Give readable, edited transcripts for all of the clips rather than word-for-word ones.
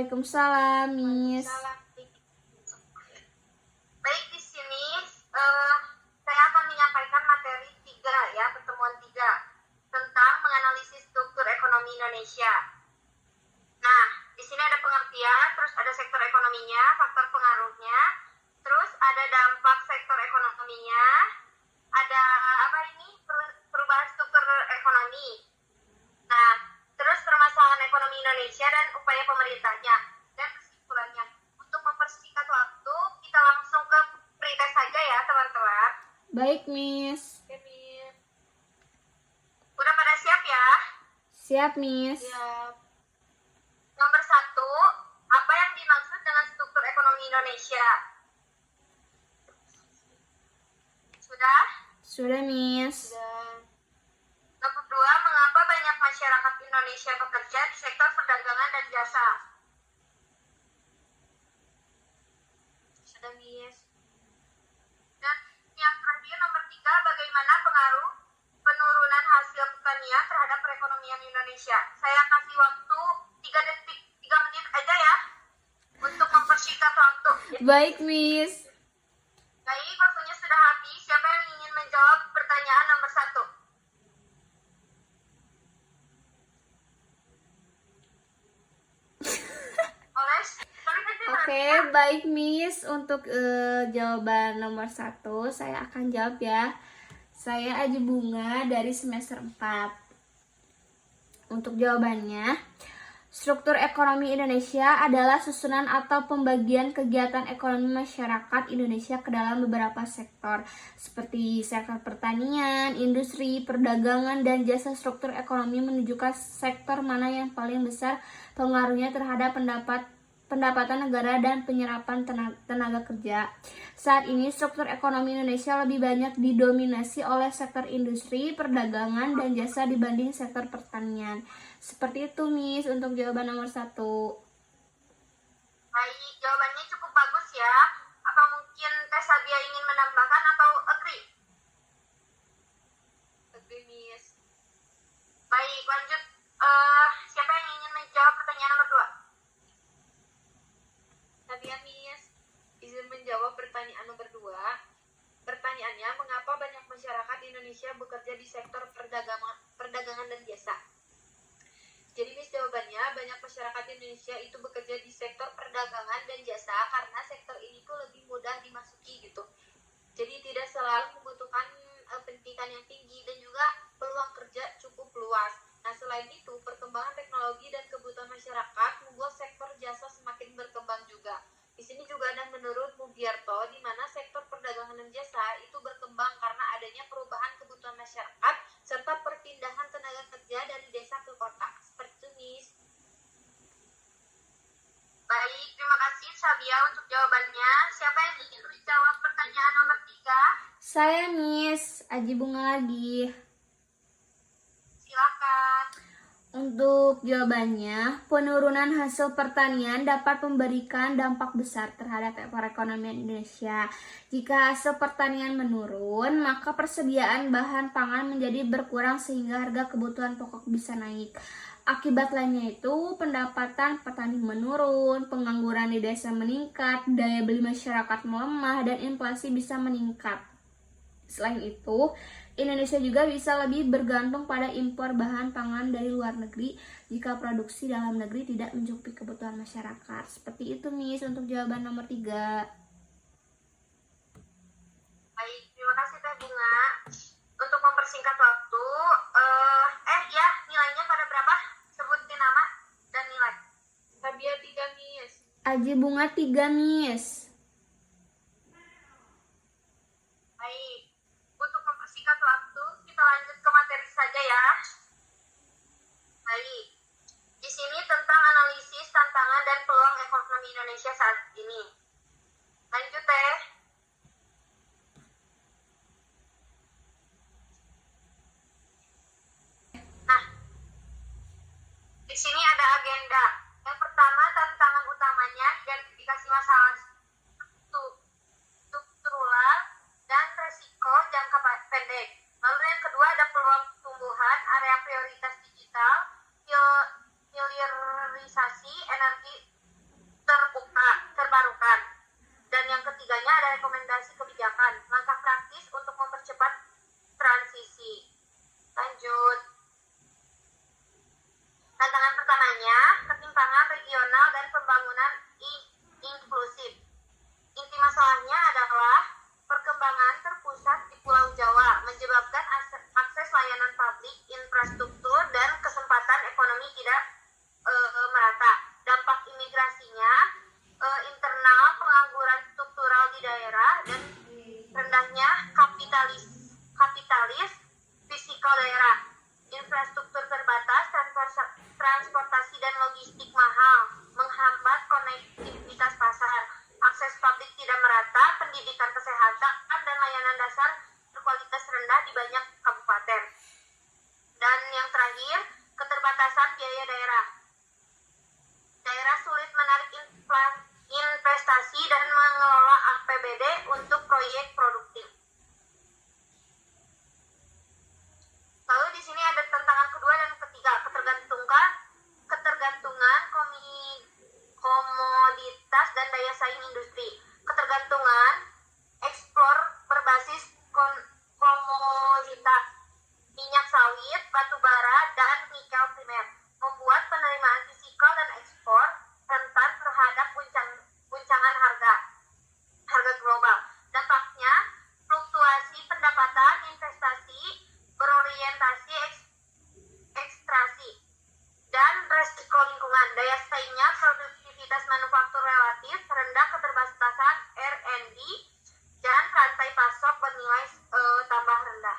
Waalaikumsalam, Miss. Waalaikumsalam. Baik, di sini saya akan menyampaikan materi 3 ya, pertemuan 3 tentang menganalisis struktur ekonomi Indonesia. Nah, di sini ada pengertian, terus ada sektor ekonominya, faktor pengaruhnya, terus ada dampak sektor ekonominya, ada perubahan struktur ekonomi. Nah, terus permasalahan ekonomi Indonesia dan upaya pemerintahnya dan kesimpulannya. Untuk mempersingkat waktu, kita langsung ke pretest saja ya, teman-teman. Baik, Miss. Oke, Miss. Udah pada siap ya? Siap, Miss. Siap. Nomor 1, apa yang dimaksud dengan struktur ekonomi Indonesia? Sudah? Sudah, Miss. Sudah. Nomor 2, mengapa banyak masyarakat Indonesia bekerja di sektor perdagangan dan jasa? Sudah, Miss. Dan yang terakhir, nomor 3, bagaimana pengaruh penurunan hasil pertanian terhadap perekonomian Indonesia? Saya kasih waktu 3 menit aja ya, untuk mempersingkat waktu. Baik, Miss. Baik, waktunya sudah habis. Siapa yang ingin menjawab pertanyaan nomor 1? Oke, baik, Miss. Untuk jawaban nomor 1, saya akan jawab ya. Saya Aji Bunga dari semester 4. Untuk jawabannya, struktur ekonomi Indonesia adalah susunan atau pembagian kegiatan ekonomi masyarakat Indonesia ke dalam beberapa sektor, seperti sektor pertanian, industri, perdagangan, dan jasa. Struktur ekonomi menunjukkan sektor mana yang paling besar pengaruhnya terhadap pendapatan negara dan penyerapan tenaga kerja. Saat ini struktur ekonomi Indonesia lebih banyak didominasi oleh sektor industri, perdagangan, dan jasa dibanding sektor pertanian. Seperti itu, Miss, untuk jawaban nomor 1. Baik, jawabannya cukup bagus ya. Apa mungkin Teh Sabia ingin menambahkan atau agree? Agree, Miss. Baik, lanjut. Siapa yang ingin menjawab pertanyaan nomor 2? Sabia, Miss. Izin menjawab pertanyaan nomor 2. Pertanyaannya, mengapa banyak masyarakat Indonesia bekerja di sektor perdagangan dan jasa? Jadi, Miss, jawabannya banyak masyarakat Indonesia itu bekerja di sektor perdagangan dan jasa karena sektor ini tuh lebih mudah dimasuki gitu. Jadi tidak selalu membutuhkan pendidikan yang tinggi dan juga peluang kerja cukup luas. Nah, selain itu, perkembangan teknologi dan kebutuhan masyarakat membuat sektor jasa semakin berkembang juga. Di sini juga ada menurut Mugiarto, di mana sektor perdagangan dan jasa itu berkembang karena adanya perubahan kebutuhan masyarakat serta perpindahan tenaga kerja dari desa ke kota. Seperti itu, Miss. Baik, terima kasih Sabia untuk jawabannya. Siapa yang ingin menjawab pertanyaan nomor 3? Saya, Miss. Aji Bunga lagi. Silakan. Untuk jawabannya, penurunan hasil pertanian dapat memberikan dampak besar terhadap perekonomian Indonesia. Jika hasil pertanian menurun, maka persediaan bahan pangan menjadi berkurang sehingga harga kebutuhan pokok bisa naik. Akibat lainnya itu, pendapatan petani menurun, pengangguran di desa meningkat, daya beli masyarakat melemah, dan inflasi bisa meningkat. Selain itu, Indonesia juga bisa lebih bergantung pada impor bahan pangan dari luar negeri jika produksi dalam negeri tidak mencukupi kebutuhan masyarakat. Seperti itu, Miss, untuk jawaban nomor 3. Baik, terima kasih Teh Bunga. Untuk mempersingkat waktu, nilainya pada berapa? Sebutin nama dan nilai. Sabia 3, Miss. Aji Bunga 3, Miss. Baik, untuk mempersingkat waktu, kita lanjut ke materi saja ya. Baik, di sini tentang analisis tantangan dan peluang ekonomi Indonesia saat ini. Lanjut, Teh. Nah, di sini ada agenda. Yang pertama, tantangan utamanya, identifikasi masalah struktural dan resiko jangka pendek. Lalu yang kedua ada peluang tumbuhan, area prioritas digital, hilirisasi energi rekomendasi kebijakan, langkah praktis untuk mempercepat transisi. Lanjut. Tantangan pertamanya, ketimpangan regional dan pembangunan inklusif. Inti masalahnya adalah perkembangan terpusat di Pulau Jawa, menyebabkan akses layanan publik, infrastruktur, dan kesempatan ekonomi tidak merata. Dampak imigrasinya, internal pengangguran struktural di daerah, dan rendahnya kapitalis fisikal daerah. Infrastruktur terbatas, transportasi dan logistik mahal, menghambat konektivitas pasar, akses publik tidak merata, pendidikan kesehatan, dan layanan dasar berkualitas rendah di banyak kabupaten. Dan yang terakhir, keterbatasan biaya daerah. Daerah sulit menarik investasi dan mengelola APBD untuk proyek produktif. Lalu di sini ada tantangan kedua dan ketiga, ketergantungan komoditas dan daya saing industri. Ketergantungan ekspor berbasis komoditas minyak sawit, batu bara, dan nikel primer membuat penerimaan fisikal dan ekspor rentan terhadap guncangan harga global. Dampaknya, fluktuasi pendapatan investasi berorientasi ekstraksi dan resiko lingkungan. Daya saingnya, produktivitas manufaktur relatif rendah, keterbatasan R&D, dan rantai pasok bernilai tambah rendah.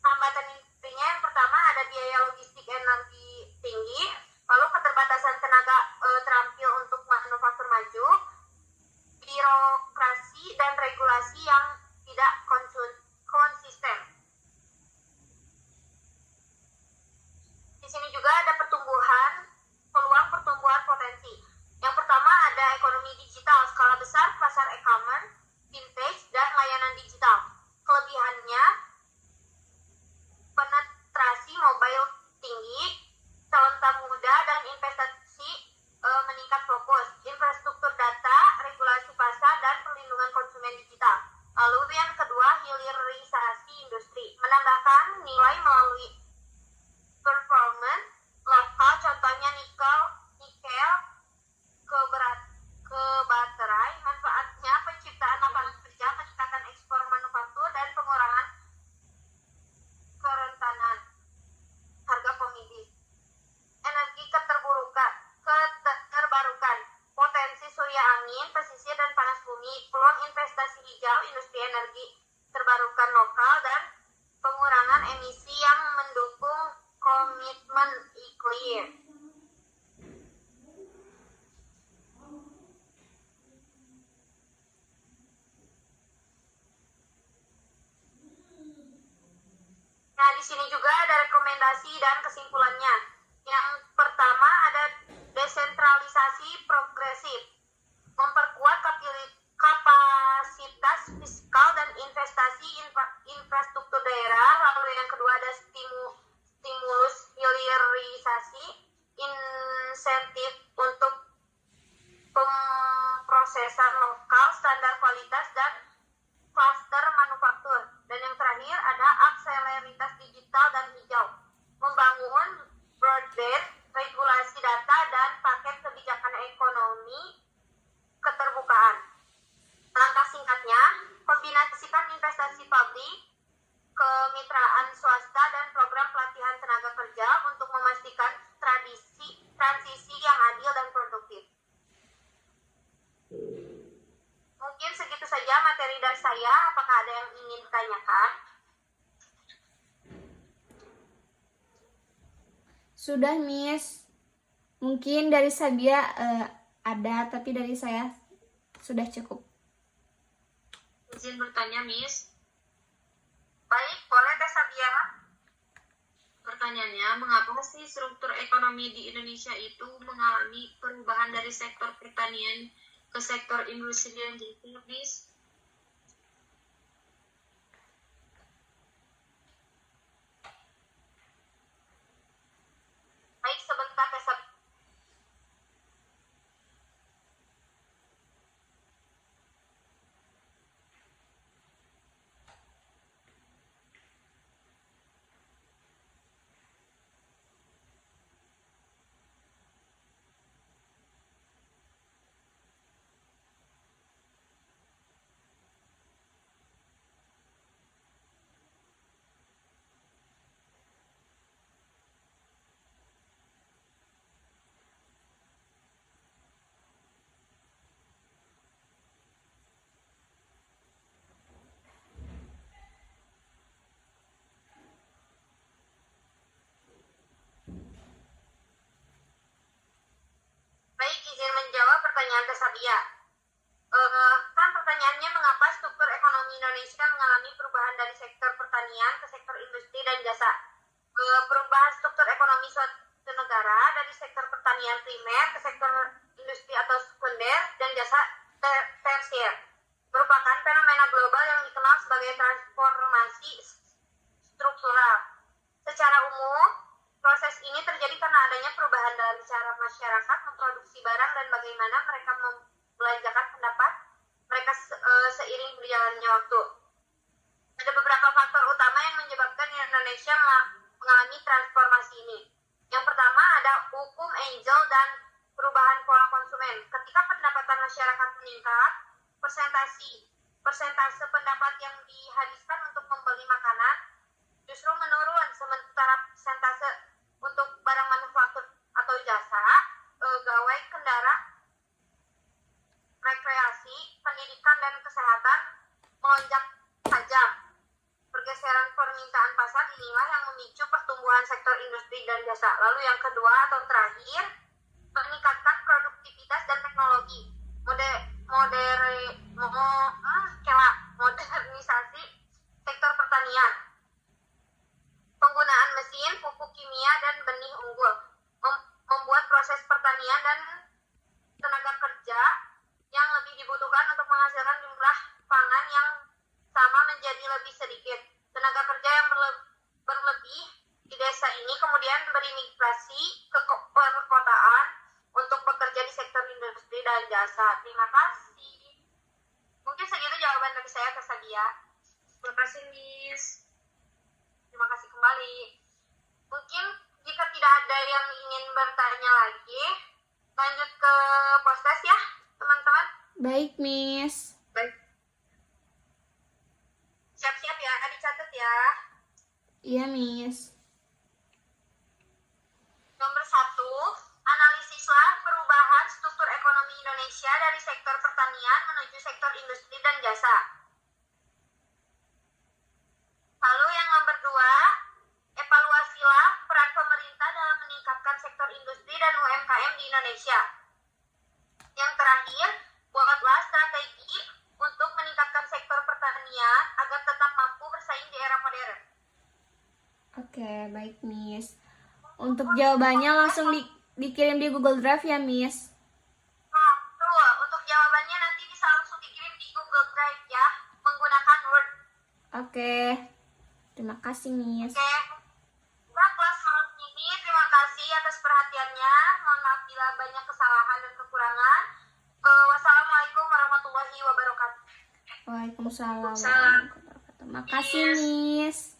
Hambatan intinya yang pertama ada biaya logistik energi tinggi, lalu keterbatasan tenaga terampil untuk manufaktur maju, birokrasi dan regulasi yang tidak konsisten. Di sini juga ada peluang pertumbuhan potensi. Yang pertama ada ekonomi digital skala besar, pasar e-commerce, vintage, dan layanan digital. Kelebihannya, penetrasi mobile tinggi, calon muda, dan investasi meningkat fokus, infrastruktur data, regulasi pasar, dan perlindungan konsumen digital. Lalu yang kedua, hilirisasi industri, menambahkan nilai melalui performance lokal, contohnya nikel ke baterai, manfaatnya penciptaan lapangan kerja, peningkatan ekspor manufaktur, dan pengurangan kerentanan harga komoditi. Energi keterbarukan, potensi surya angin, pesisir, dan panas bumi, peluang investasi hijau, industri energi terbarukan lokal, dan pengurangan emisi yang mendukung komitmen iklim. Nah, di sini juga ada rekomendasi dan kesimpulannya. Yang pertama ada desentralisasi progresif, memperkuat kapasitas fiskal dan investasi infrastruktur daerah. Lalu yang kedua ada stimulus hilirisasi, insentif untuk pemrosesan lokal, standar kualitas, dan klaster manufaktur. Dan yang terakhir ada akseleritas digital dan hijau, membangun broadband, regulasi data, dan paket kebijakan ekonomi keterbukaan. Langkah singkatnya, kombinasikan investasi publik, kemitraan swasta, dan program pelatihan tenaga kerja untuk memastikan transisi yang adil dan produktif. Mungkin segitu saja materi dari saya. Apakah ada yang ingin ditanyakan? Sudah, Miss. Mungkin dari Sabia ada, tapi dari saya sudah cukup. Izin bertanya, Miss. Baik, boleh Teh Sabia. Pertanyaannya, mengapa sih struktur ekonomi di Indonesia itu mengalami perubahan dari sektor pertanian ke sektor industri dan jasa, Miss? Baik, sebentar Teh Sabia. Sabia. Kan pertanyaannya mengapa struktur ekonomi Indonesia mengalami perubahan dari sektor pertanian ke sektor industri dan jasa. Perubahan struktur ekonomi suatu negara dari sektor pertanian primer ke sektor industri atau sekunder dan jasa tersier merupakan fenomena global yang dikenal sebagai transformasi struktural. Secara umum, proses ini terjadi karena adanya perubahan dalam cara masyarakat memproduksi barang dan bagaimana mereka membelanjakan pendapat mereka seiring berjalannya waktu. Ada beberapa faktor utama yang menyebabkan Indonesia mengalami transformasi ini. Yang pertama ada hukum angel dan perubahan pola konsumen. Ketika pendapatan masyarakat meningkat, persentase pendapat yang dihabiskan untuk membeli makanan justru menurun, sementara persentase untuk barang manufaktur atau jasa, gawai kendara, rekreasi, pendidikan, dan kesehatan melonjak tajam. Pergeseran permintaan pasar inilah yang memicu pertumbuhan sektor industri dan jasa. Lalu yang kedua atau terakhir, meningkatkan produktivitas dan teknologi. Modernisasi sektor pertanian. Penggunaan mesin, pupuk kimia, dan benih unggul membuat proses pertanian dan tenaga kerja yang lebih dibutuhkan untuk menghasilkan jumlah pangan yang sama menjadi lebih sedikit. Tenaga kerja yang berlebih di desa ini kemudian berimigrasi ke perkotaan untuk bekerja di sektor industri dan jasa. Terima kasih. Mungkin segitu jawaban dari saya, Kak Sadia. Terima kasih, Miss. Terima kasih kembali. Mungkin jika tidak ada yang ingin bertanya lagi, lanjut ke postes ya, teman-teman. Baik, Miss. Baik. Siap-siap ya, dicatat ya. Iya, Miss. Nomor 1, analisislah perubahan struktur ekonomi Indonesia dari sektor pertanian menuju sektor industri dan jasa. Lalu yang nomor 2, evaluasilah peran pemerintah dalam meningkatkan sektor industri dan UMKM di Indonesia. Yang terakhir, buatlah strategi untuk meningkatkan sektor pertanian agar tetap mampu bersaing di era modern. Oke, baik, Miss. Untuk jawabannya langsung dikirim di Google Drive ya, Miss. Nah, betul. Untuk jawabannya nanti bisa langsung dikirim di Google Drive ya, menggunakan Word. Oke. Terima kasih, Miss. Oke. Buat kelas malam ini, terima kasih atas perhatiannya. Mohon maaf bila banyak kesalahan dan kekurangan. Wassalamualaikum warahmatullahi wabarakatuh. Waalaikumsalam. Waalaikumsalam. Terima kasih, Miss.